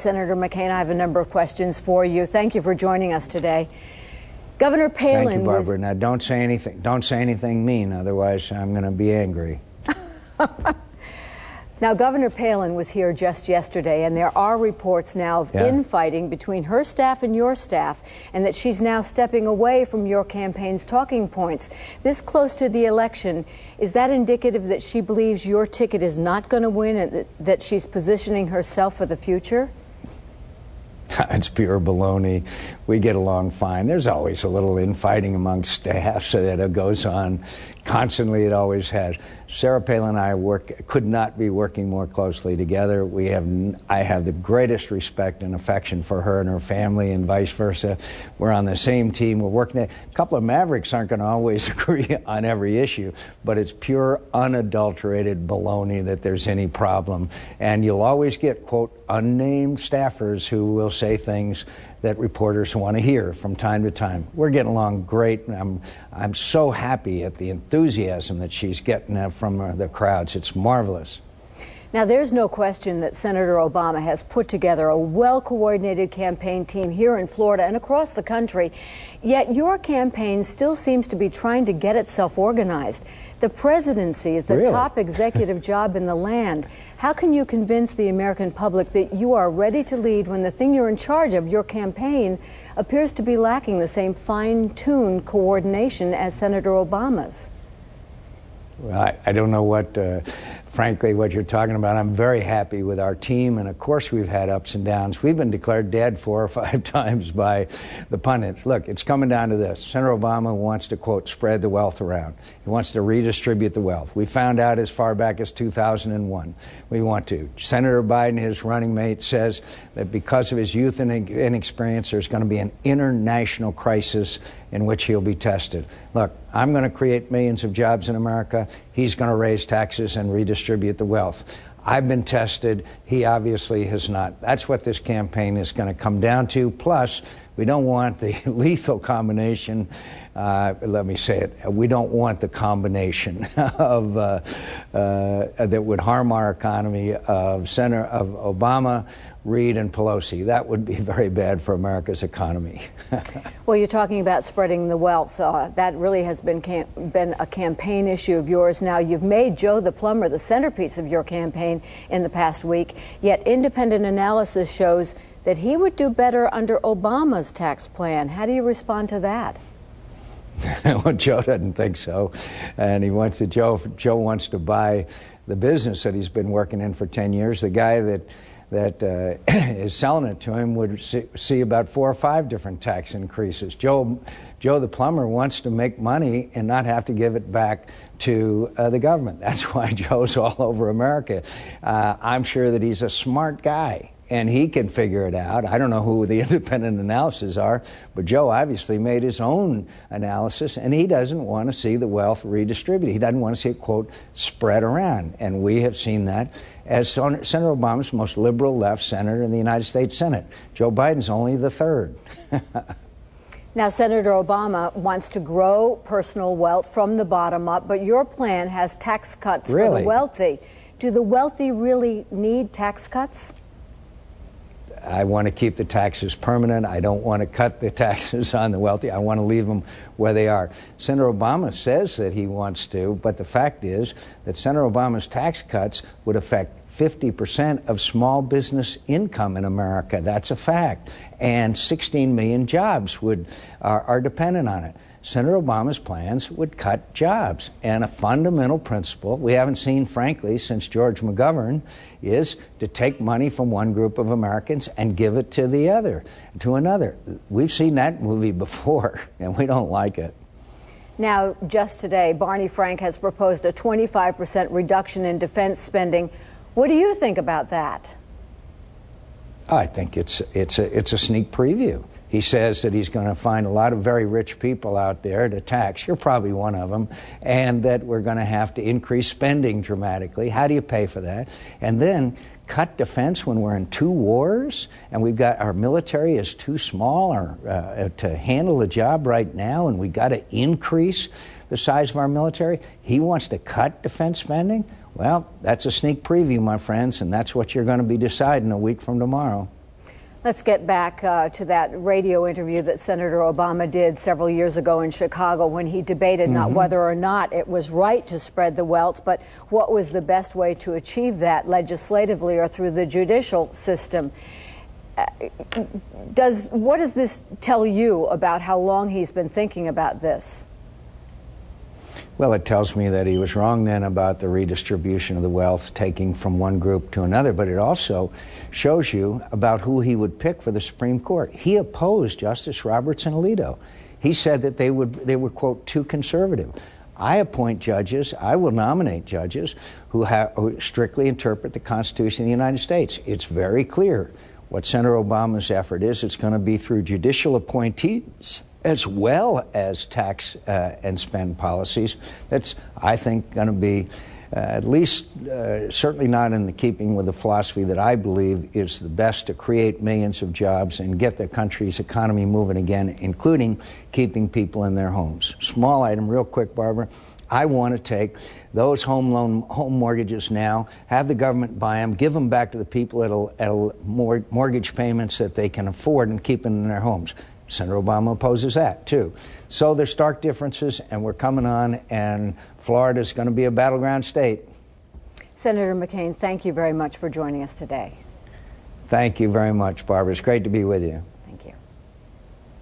Senator McCain, I have a number of questions for you. Thank you for joining us today. Governor Palin Thank you, Barbara. Now, don't say anything. Don't say anything mean, otherwise I'm going to be angry. Now, Governor Palin was here just yesterday, and there are reports now of infighting between her staff and your staff, and that she's now stepping away from your campaign's talking points. This close to the election, is that indicative that she believes your ticket is not going to win and that she's positioning herself for the future? It's pure baloney. We get along fine. There's always a little infighting among staff, so that it goes on constantly. It always has. Sarah Palin and I could not be working more closely together. I have the greatest respect and affection for her and her family, and vice versa. We're on the same team. We're working. A couple of mavericks aren't going to always agree on every issue, but it's pure, unadulterated baloney that there's any problem. And you'll always get, quote, unnamed staffers who will say things that reporters want to hear from time to time. We're getting along great. I'm so happy at the enthusiasm that she's getting from the crowds. It's marvelous. Now, there's no question that Senator Obama has put together a well-coordinated campaign team here in Florida and across the country, yet your campaign still seems to be trying to get itself organized. The presidency is the top executive job in the land. How can you convince the American public that you are ready to lead when the thing you're in charge of, your campaign, appears to be lacking the same fine-tuned coordination as Senator Obama's? Well, I don't know frankly, what you're talking about. I'm very happy with our team, and of course we've had ups and downs. We've been declared dead 4 or 5 times by the pundits. Look, it's coming down to this. Senator Obama wants to, quote, spread the wealth around. He wants to redistribute the wealth. We found out as far back as 2001. We want to. Senator Biden, his running mate, says that because of his youth and inexperience, there's going to be an international crisis in which he'll be tested. Look, I'm going to create millions of jobs in America. He's going to raise taxes and redistribute the wealth. I've been tested. He obviously has not. That's what this campaign is going to come down to. Plus, we don't want the lethal combination. Let me say it. We don't want the combination of that would harm our economy of Obama, Reid, and Pelosi. That would be very bad for America's economy. Well, you're talking about spreading the wealth. That really has been a campaign issue of yours. Now, you've made Joe the plumber the centerpiece of your campaign in the past week, yet independent analysis shows that he would do better under Obama's tax plan. How do you respond to that? Well, Joe doesn't think so, and Joe wants to buy the business that he's been working in for 10 years. The guy that is selling it to him would see about 4 or 5 different tax increases. Joe the plumber wants to make money and not have to give it back to the government. That's why Joe's all over America. I'm sure that he's a smart guy, and he can figure it out. I don't know who the independent analysts are, but Joe obviously made his own analysis, and he doesn't want to see the wealth redistributed. He doesn't want to see it, quote, spread around. And we have seen that as Senator Obama's most liberal left senator in the United States Senate. Joe Biden's only the third. Now, Senator Obama wants to grow personal wealth from the bottom up, but your plan has tax cuts for the wealthy. Do the wealthy really need tax cuts? I want to keep the taxes permanent. I don't want to cut the taxes on the wealthy. I want to leave them where they are. Senator Obama says that he wants to, but the fact is that Senator Obama's tax cuts would affect 50% of small business income in America. That's a fact. And 16 million jobs are dependent on it. Senator Obama's plans would cut jobs. And a fundamental principle we haven't seen, frankly, since George McGovern is to take money from one group of Americans and give it to another. We've seen that movie before, and we don't like it. Now, just today, Barney Frank has proposed a 25% reduction in defense spending. What do you think about that? I think it's a sneak preview. He says that he's going to find a lot of very rich people out there to tax. You're probably one of them. And that we're going to have to increase spending dramatically. How do you pay for that? And then cut defense when we're in 2 wars and we've got our military is too small to handle the job right now, and we've got to increase the size of our military. He wants to cut defense spending? Well, that's a sneak preview, my friends, and that's what you're going to be deciding a week from tomorrow. Let's get back to that radio interview that Senator Obama did several years ago in Chicago when he debated not whether or not it was right to spread the wealth, but what was the best way to achieve that legislatively or through the judicial system. What does this tell you about how long he's been thinking about this? Well, it tells me that he was wrong then about the redistribution of the wealth, taking from one group to another, but it also shows you about who he would pick for the Supreme Court. He opposed Justice Roberts and Alito. He said that they were, quote, too conservative. I appoint judges, I will nominate judges who strictly interpret the Constitution of the United States. It's very clear what Senator Obama's effort is. It's going to be through judicial appointees as well as tax and spend policies. That's, I think, going to be at least certainly not in the keeping with the philosophy that I believe is the best to create millions of jobs and get the country's economy moving again, including keeping people in their homes. Small item, real quick, Barbara. I want to take those home mortgages now, have the government buy them, give them back to the people at mortgage payments that they can afford and keep them in their homes. Senator Obama opposes that, too. So there's stark differences, and we're coming on, and Florida is going to be a battleground state. Senator McCain, thank you very much for joining us today. Thank you very much, Barbara. It's great to be with you.